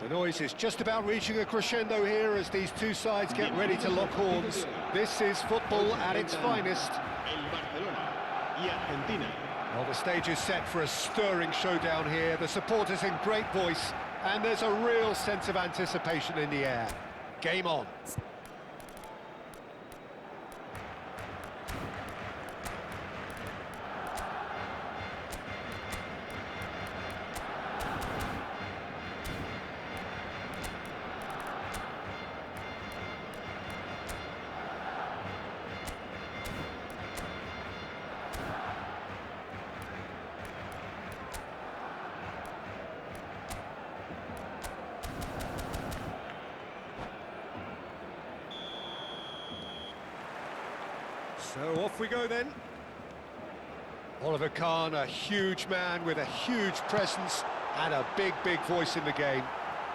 The noise is just about reaching a crescendo here as these two sides get ready to lock horns. This is football at its finest. Well, the stage is set for a stirring showdown here. The supporters in great voice, and there's a real sense of anticipation in the air. Game on. So off we go then. Oliver Kahn, a huge man with a huge presence and a big voice in the game.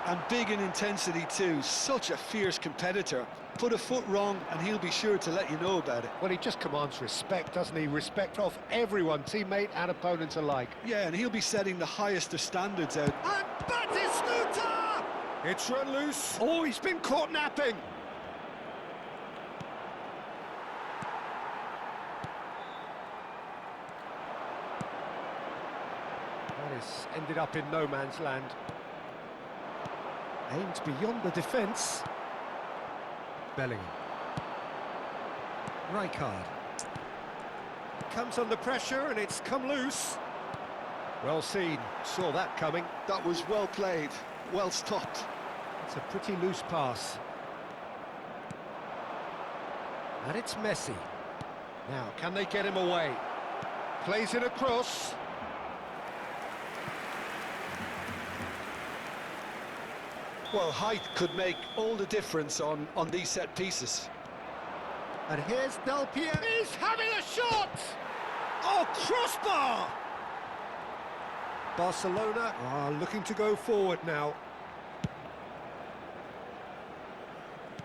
And big in intensity too, such a fierce competitor. Put a foot wrong and he'll be sure to let you know about it. Well, he just commands respect, doesn't he? Respect of everyone, teammate and opponent alike. Yeah, and he'll be setting the highest of standards out. And Batistuta! It's run loose. Oh, he's been caught napping. This ended up in no man's land. Aimed beyond the defence. Bellingham. Rijkaard. Comes under pressure and it's come loose. Well seen, saw that coming. That was well played, well stopped. It's a pretty loose pass. And it's Messi. Now, can they get him away? Plays it across. Well, height could make all the difference on these set pieces. And here's Del Piero. He's having a shot! Oh, crossbar! Barcelona are looking to go forward now.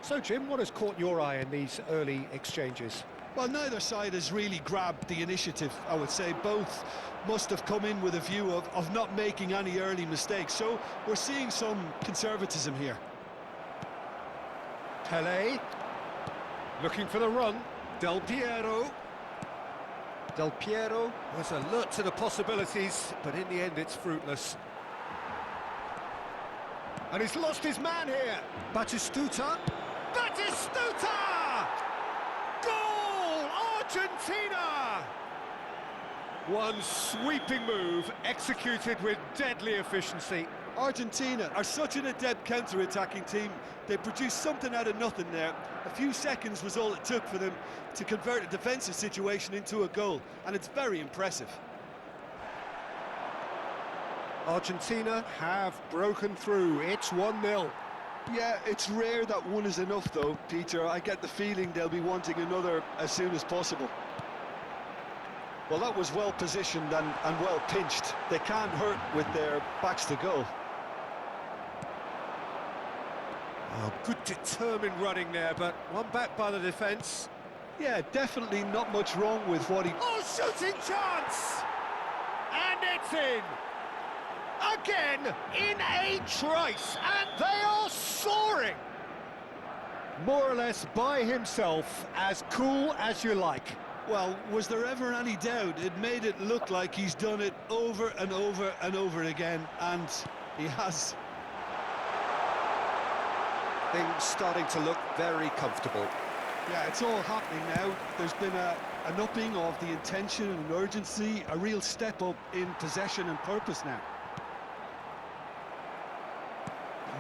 So, Jim, what has caught your eye in these early exchanges? Well, neither side has really grabbed the initiative, I would say. Both must have come in with a view of not making any early mistakes. So we're seeing some conservatism here. Pelé, looking for the run. Del Piero. Del Piero was alert to the possibilities, but in the end it's fruitless. And he's lost his man here. Batistuta. Batistuta! Goal! Argentina! One sweeping move, executed with deadly efficiency. Argentina are such an adept counter-attacking team. They produced something out of nothing there. A few seconds was all it took for them to convert a defensive situation into a goal, and it's very impressive. Argentina have broken through. It's 1-0. Yeah, it's rare that one is enough though, Peter. I get the feeling they'll be wanting another as soon as possible. Well, that was well positioned and well pinched. They can't hurt with their backs to goal. Oh, good determined running there, but one back by the defence. Yeah, definitely not much wrong with what he... Oh, shooting chance! And it's in! Again, in a trice, and they are soaring! More or less by himself, as cool as you like. Well, was there ever any doubt? It made it look like he's done it over and over and over again, and he has. Things starting to look very comfortable. Yeah, it's all happening now. There's been an upping of the intention and urgency, a real step up in possession and purpose now.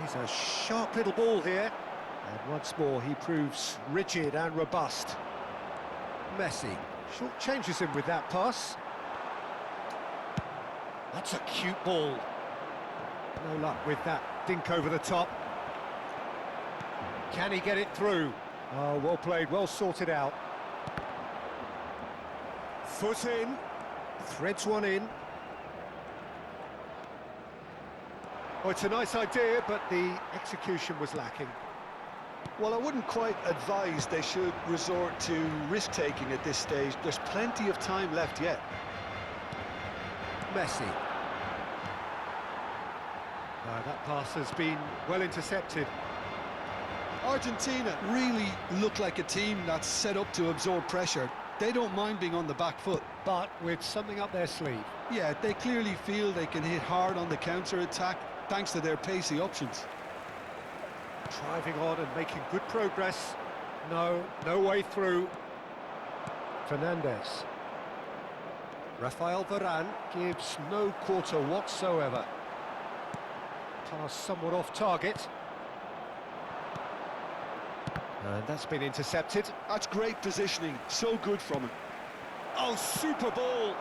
He's a sharp little ball here. And once more, he proves rigid and robust. Messi short changes him with that pass. That's a cute ball. No luck with that dink over the top. Can he get it through? Oh, well played, well sorted out. Foot in, threads one in. Oh, it's a nice idea, but the execution was lacking. Well, I wouldn't quite advise they should resort to risk-taking at this stage. There's plenty of time left yet. Messi. That pass has been well intercepted. Argentina really look like a team that's set up to absorb pressure. They don't mind being on the back foot. But with something up their sleeve. Yeah, they clearly feel they can hit hard on the counter-attack thanks to their pacey options. Driving on and making good progress. No way through. Fernandez. Rafael Varane gives no quarter whatsoever. Pass somewhat off target. And that's been intercepted. That's great positioning, so good from him. Oh, super ball!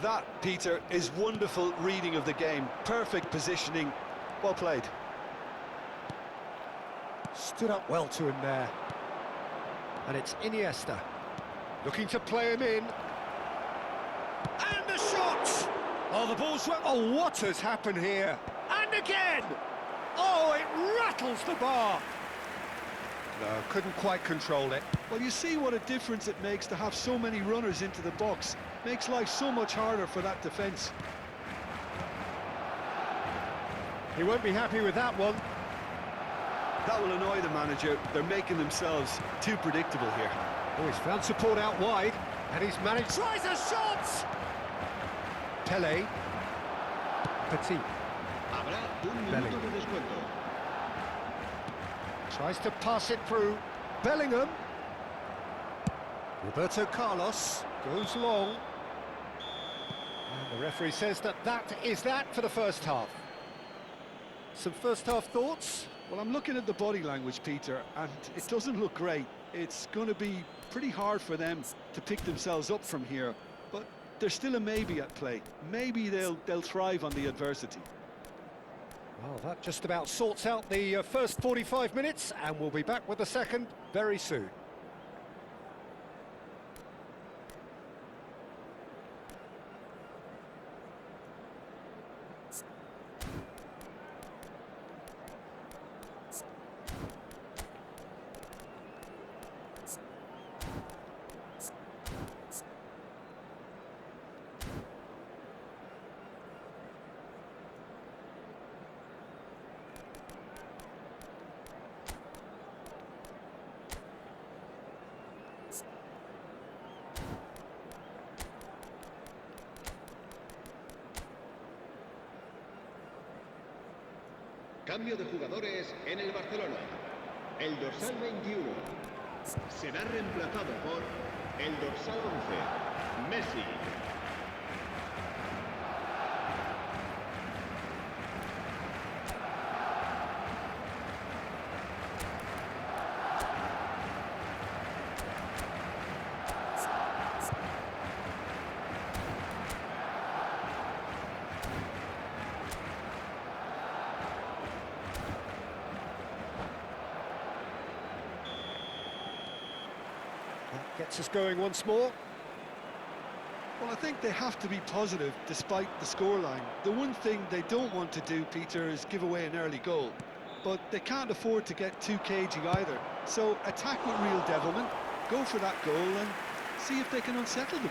That, Peter, is wonderful reading of the game. Perfect positioning, well played. Stood up well to him there. And it's Iniesta. Looking to play him in. And the shot! Oh, the ball's... Oh, what has happened here? And again! Oh, it rattles the bar! No, couldn't quite control it. Well, you see what a difference it makes to have so many runners into the box. Makes life so much harder for that defence. He won't be happy with that one. That will annoy the manager. They're making themselves too predictable here. Oh, he's found support out wide, and he's managed... Tries a shot! Pele. Petit. Bellingham. Tries to pass it through. Bellingham. Roberto Carlos goes long. And the referee says that is that for the first half. Some first half thoughts? Well, I'm looking at the body language, Peter, and it doesn't look great. It's going to be pretty hard for them to pick themselves up from here, but there's still a maybe at play. Maybe they'll thrive on the adversity. Well, that just about sorts out the first 45 minutes, and we'll be back with the second very soon. Cambio de jugadores en el Barcelona. El dorsal 21 será reemplazado por el dorsal 11, Messi. Gets us going once more. Well, I think they have to be positive despite the scoreline. The one thing they don't want to do, Peter, is give away an early goal. But they can't afford to get too cagey either. So attack with real devilment, go for that goal and see if they can unsettle them.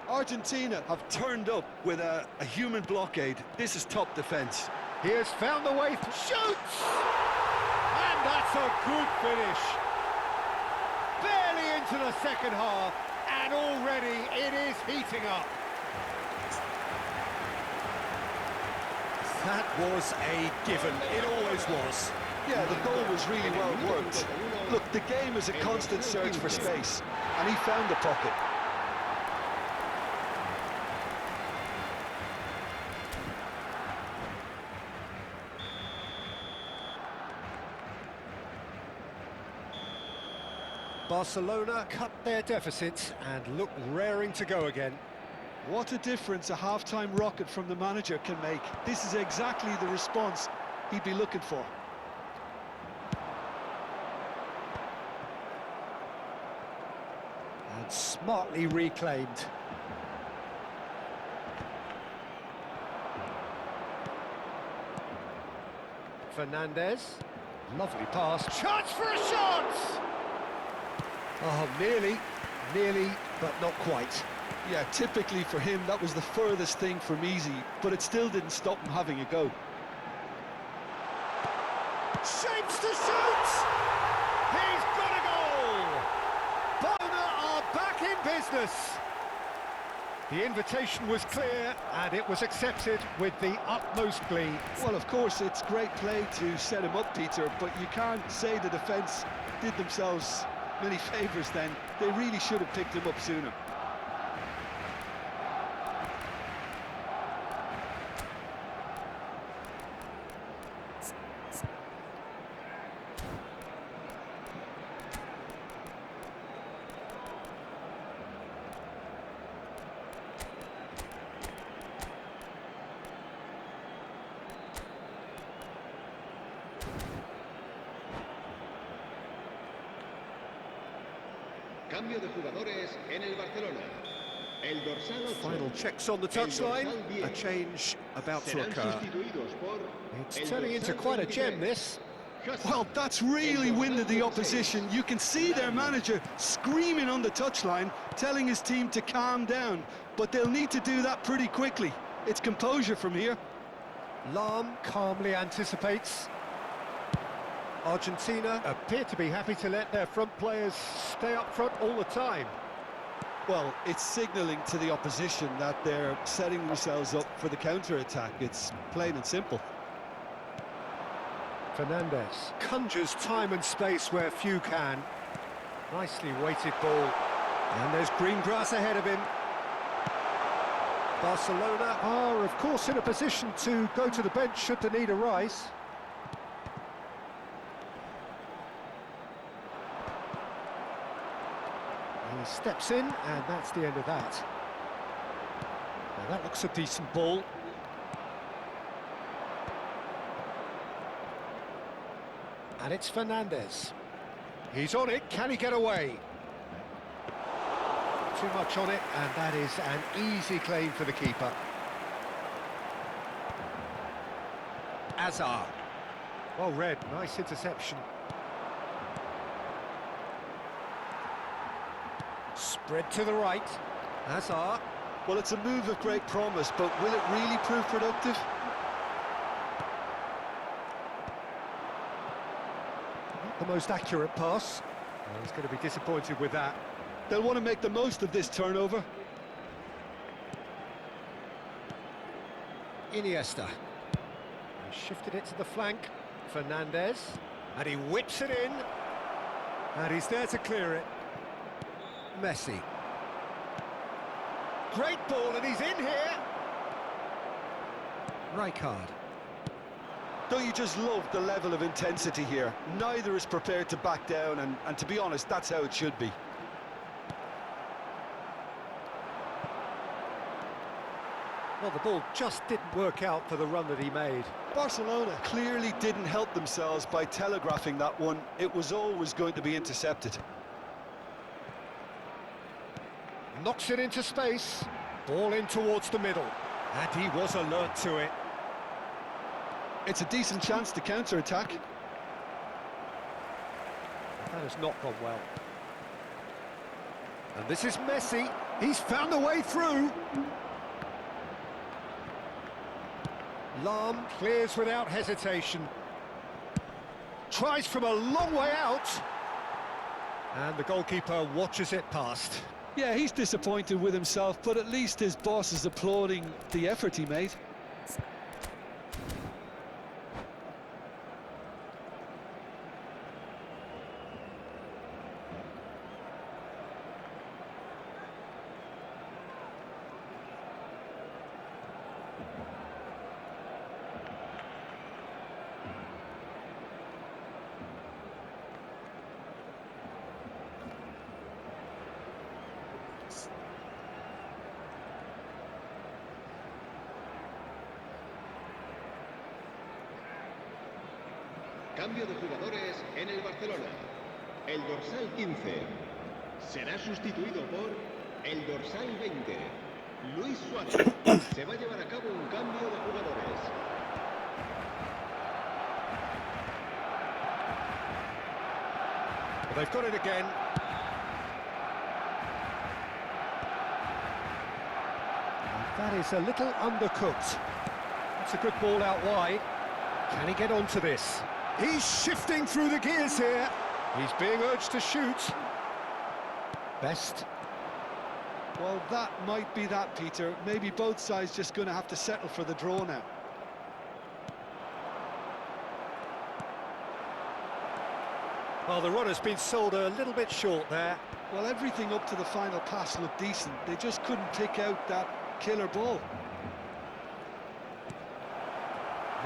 Argentina have turned up with a human blockade. This is top defence. He has found the way, shoots! And that's a good finish. Barely into the second half, and already it is heating up. That was a given, it always was. Yeah, the goal was really well worked. Look, the game is a constant search for space, and he found the pocket. Barcelona cut their deficit and look raring to go again. What a difference a half-time rocket from the manager can make. This is exactly the response he'd be looking for. And smartly reclaimed. Fernandez. Lovely pass. Chance for a shot! Oh, nearly, but not quite. Yeah, typically for him, that was the furthest thing from easy, but it still didn't stop him having a go. Shapes to shoot! He's got a goal! Bona are back in business. The invitation was clear, and it was accepted with the utmost glee. Well, of course, it's great play to set him up, Peter, but you can't say the defence did themselves many favours then. They really should have picked him up sooner. Cambio de jugadores en el Barcelona. El dorsal 8. Final checks on the touchline. A change about to Serán occur. sustituidos por It's el turning into dorsal quite a 23. gem, this. Well, that's really winded the opposition. You can see their manager screaming on the touchline, telling his team to calm down. But they'll need to do that pretty quickly. It's composure from here. Lahm calmly anticipates. Argentina appear to be happy to let their front players stay up front all the time. Well, it's signalling to the opposition that they're setting themselves up for the counter-attack. It's plain and simple. Fernandez conjures time and space where few can. Nicely weighted ball. And there's green grass ahead of him. Barcelona are, of course, in a position to go to the bench should the need arise. He steps in, and that's the end of that. Now that looks a decent ball. And it's Fernandez. He's on it, can he get away? Too much on it, and that is an easy claim for the keeper. Azar. Well read, nice interception. Spread to the right. Azar. Well, it's a move of great promise, but will it really prove productive? Not the most accurate pass. Well, he's going to be disappointed with that. They'll want to make the most of this turnover. Iniesta. He shifted it to the flank. Fernandez. And he whips it in. And he's there to clear it. Messi. Great ball, and he's in here. Rijkaard. Don't you just love the level of intensity here? Neither is prepared to back down, and to be honest, that's how it should be. Well, the ball just didn't work out for the run that he made. Barcelona clearly didn't help themselves by telegraphing that one. It was always going to be intercepted. Knocks it into space. Ball in towards the middle. And he was alert to it. It's a decent chance to counter-attack. That has not gone well. And this is Messi. He's found a way through. Lahm clears without hesitation. Tries from a long way out. And the goalkeeper watches it past. Yeah, he's disappointed with himself, but at least his boss is applauding the effort he made. Cambio de jugadores en el Barcelona. El dorsal 15 será sustituido por el dorsal 20, Luis Suárez. Se va a llevar a cabo un cambio de jugadores. They've got it again. And that is a little undercooked. That's a good ball out wide. Can he get onto this? He's shifting through the gears here. He's being urged to shoot. Best. Well, that might be that, Peter. Maybe both sides just going to have to settle for the draw now. Well, the run has been sold a little bit short there. Well, everything up to the final pass looked decent. They just couldn't pick out that killer ball.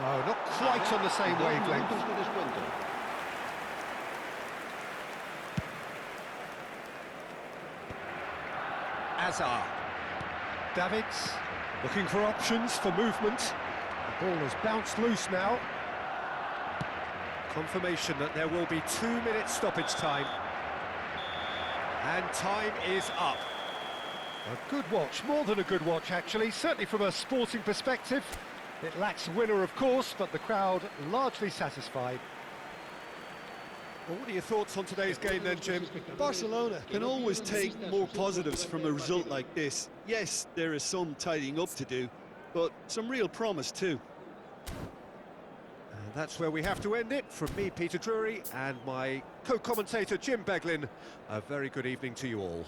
No, not quite on the same Dos wavelength. minutos de descuento. Azar. Davids looking for options for movement. The ball has bounced loose now. Confirmation that there will be 2 minutes stoppage time. And time is up. A good watch, more than a good watch actually, certainly from a sporting perspective. It lacks winner of course, but the crowd largely satisfied. Well, what are your thoughts on today's game then, Jim? Barcelona can always take more positives from a result like this. Yes, there is some tidying up to do, but some real promise too. And that's where we have to end it. From me, Peter Drury, and my co-commentator, Jim Beglin, a very good evening to you all.